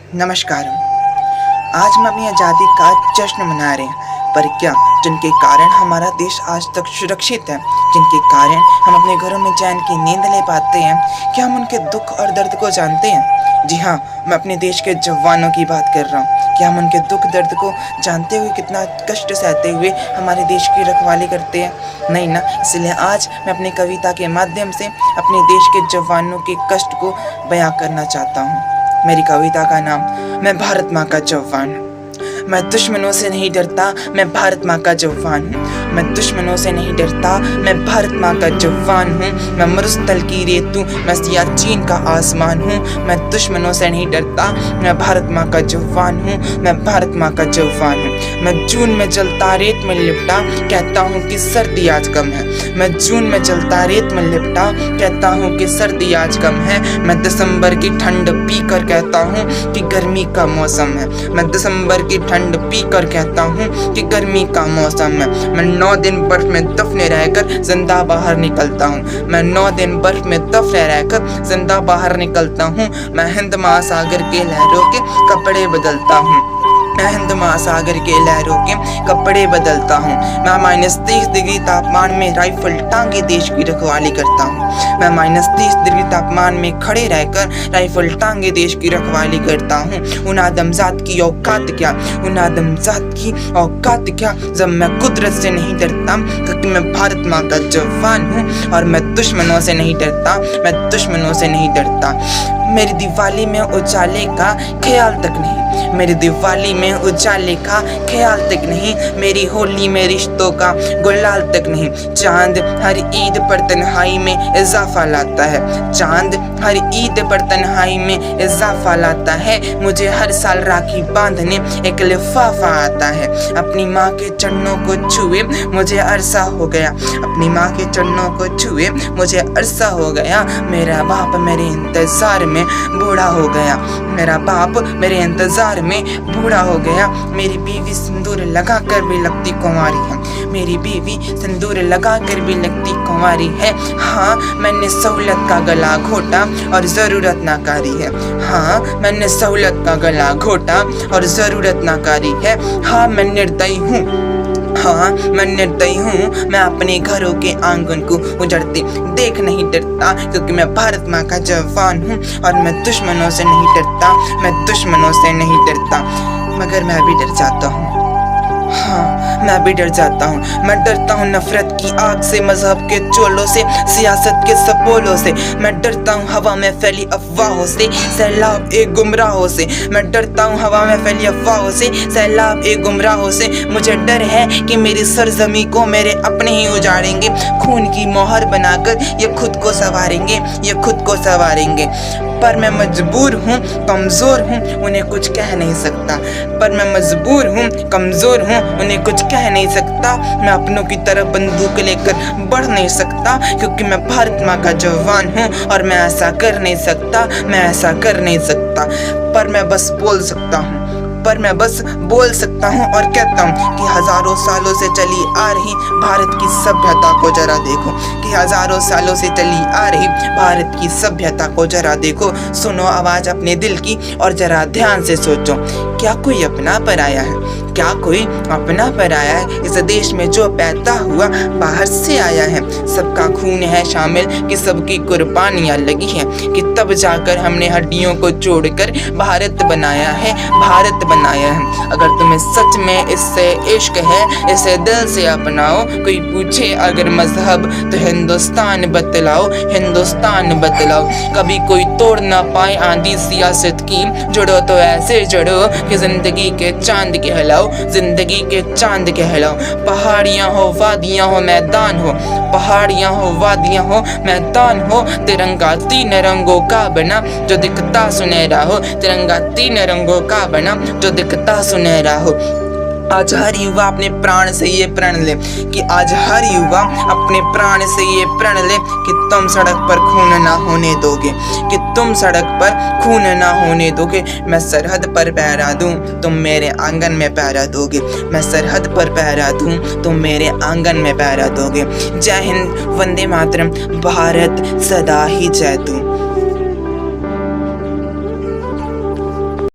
नमस्कार। आज हम अपनी आज़ादी का जश्न मना रहे हैं, पर क्या जिनके कारण हमारा देश आज तक सुरक्षित है, जिनके कारण हम अपने घरों में चैन की नींद ले पाते हैं, क्या हम उनके दुख और दर्द को जानते हैं? जी हाँ, मैं अपने देश के जवानों की बात कर रहा हूँ। क्या हम उनके दुख दर्द को जानते हुए कितना कष्ट सहते हुए हमारे देश की रखवाली करते हैं? नहीं ना। इसलिए आज मैं अपनी कविता के माध्यम से अपने देश के जवानों के कष्ट को बयां करना चाहता हूँ। मेरी कविता का नाम मैं भारत माँ का जवान हूँ। मैं दुश्मनों से नहीं डरता, मैं भारत माँ का जवान हूँ। मैं दुश्मनों से नहीं डरता, मैं भारत माँ का जवान हूँ। मैं मरुस्थल की रेतू, मैं सियाचिन का आसमान हूँ। मैं दुश्मनों से नहीं डरता, मैं भारत माँ का जवान हूँ। मैं भारत माँ का जवान हूँ। मैं जून में जलता रेत में लिपटा, कहता हूँ कि सर्दी आज कम है। मैं जून में जलता रेत में लिपटा, कहता हूँ कि सर्दी आज कम है। मैं दिसंबर की ठंड पी कर कहता हूँ कि गर्मी का मौसम है। मैं दिसंबर की ठंड पी कर कहता हूँ कि गर्मी का मौसम है। मैं 9 दिन बर्फ में दफने रहकर जिंदा बाहर निकलता हूँ। मैं 9 दिन बर्फ में दफने रहकर जिंदा बाहर निकलता हूँ। मैं हिंद महासागर के लहरों के कपड़े बदलता हूँ। मैं हिंद महासागर के लहरों के कपड़े बदलता हूँ। मैं -30 डिग्री तापमान में राइफल टांगे देश की रखवाली करता हूँ। मैं -30 डिग्री तापमान में खड़े रहकर राइफल टांगे देश की रखवाली करता हूँ। उन आदमजात की औकात क्या, उन आदमजात की औकात क्या, जब मैं कुदरत से नहीं डरता, क्योंकि मैं भारत माँ का जवान हूँ। और मैं दुश्मनों से नहीं डरता, मैं दुश्मनों से नहीं डरता। मेरी दिवाली में उजाले का ख्याल तक नहीं, मेरी दिवाली में उजाले का ख्याल तक नहीं। मेरी होली में रिश्तों का गुलाल तक नहीं। चांद हर ईद पर तन्हाई में इजाफा लाता है। चांद हर ईद पर तन्हाई में इजाफा लाता है। मुझे हर साल राखी बांधने एक लिफाफा आता है। अपनी माँ के चरणों को छुए मुझे अरसा हो गया। अपनी माँ के चरणों को छुए मुझे अरसा हो गया। मेरा बाप मेरे इंतजार में बूढ़ा हो गया। मेरा बाप मेरे इंतजार में बूढ़ा हो गया। मेरी बीवी सिंदूर लगा कर भी लगती कुंवारी है। मेरी बीवी सिंदूर लगा कर भी लगती कुंवारी है। हाँ, मैंने सहूलत का गला घोटा और ज़रूरत नाकारी है। हाँ, मैंने सहूलत का गला घोटा और ज़रूरत नाकारी है। हाँ, मैं निर्दयी हूँ। हाँ, मैं निर्दयी हूँ। मैं अपने घरों के आंगन को उजड़ते देख नहीं डरता, क्योंकि मैं भारत माँ का जवान हूँ। और मैं दुश्मनों से नहीं डरता, मैं दुश्मनों से नहीं डरता, मगर मैं भी डर जाता हूँ। हाँ, मैं भी डर जाता हूँ। मैं डरता हूँ नफरत की आग से, मजहब के चोलों से, सियासत के सपोलों से। मैं डरता हूँ हवा में फैली अफवाहों से, सैलाब एक गुमराहों से। मैं डरता हूँ हवा में फैली अफवाहों से, सैलाब एक गुमराहों से। मुझे डर है कि मेरी सरजमी को मेरे अपने ही उजाड़ेंगे। खून की मोहर बनाकर ये खुद को संवारेंगे, ये खुद को संवारेंगे। पर मैं मजबूर हूँ, कमज़ोर हूँ, उन्हें कुछ कह नहीं सकता। पर मैं मजबूर हूँ, कमज़ोर हूँ, उन्हें कुछ कह नहीं सकता। मैं अपनों की तरफ बंदूक लेकर बढ़ नहीं सकता, क्योंकि मैं भारत माँ का जवान हूँ। और मैं ऐसा कर नहीं सकता, मैं ऐसा कर नहीं सकता। पर मैं बस बोल सकता हूँ, पर मैं बस बोल सकता हूँ और कहता हूँ कि हज़ारों सालों से चली आ रही भारत की सभ्यता को जरा देखो। कि हज़ारों सालों से चली आ रही भारत की सभ्यता को जरा देखो। सुनो आवाज़ अपने दिल की और जरा ध्यान से सोचो। क्या कोई अपना पराया है? क्या कोई अपना पराया है? इस देश में जो पैदा हुआ बाहर से आया है। सबका खून है शामिल, कि सबकी कुर्बानियाँ लगी हैं, कि तब जाकर हमने हड्डियों को जोड़कर भारत बनाया है, भारत बनाया है। अगर तुम्हें सच में इससे इश्क है, इसे दिल से अपनाओ। कोई पूछे अगर मजहब, तो हिंदुस्तान बतलाओ, हिंदुस्तान बतलाओ। कभी कोई तोड़ ना पाए आंधी सियासत की। जुड़ो तो ऐसे जुड़ो कि जिंदगी के चांद कहलाओ, जिंदगी के चांद कहलाओ। पहाड़ियाँ हो, वादियाँ हो, मैदान हो। पहाड़ियाँ हो, वादियाँ हो, मैदान हो। तिरंगा 3 रंगों का बना, जो दिखता सुनहरा हो। तिरंगा 3 रंगों का बना, जो दिखता सुनहरा हो। आज हर युवा अपने प्राण से ये प्रण ले, कि आज हर युवा अपने प्राण से ये प्रण ले, कि तुम सड़क पर खून ना होने दोगे, कि तुम सड़क पर खून ना होने दोगे। मैं सरहद पर पहरा दूं, तुम मेरे आंगन में पहरा दोगे। मैं सरहद पर पहरा दूं, तुम मेरे आंगन में पहरा दोगे। जय हिंद, वंदे मातरम, भारत सदा ही जय तू।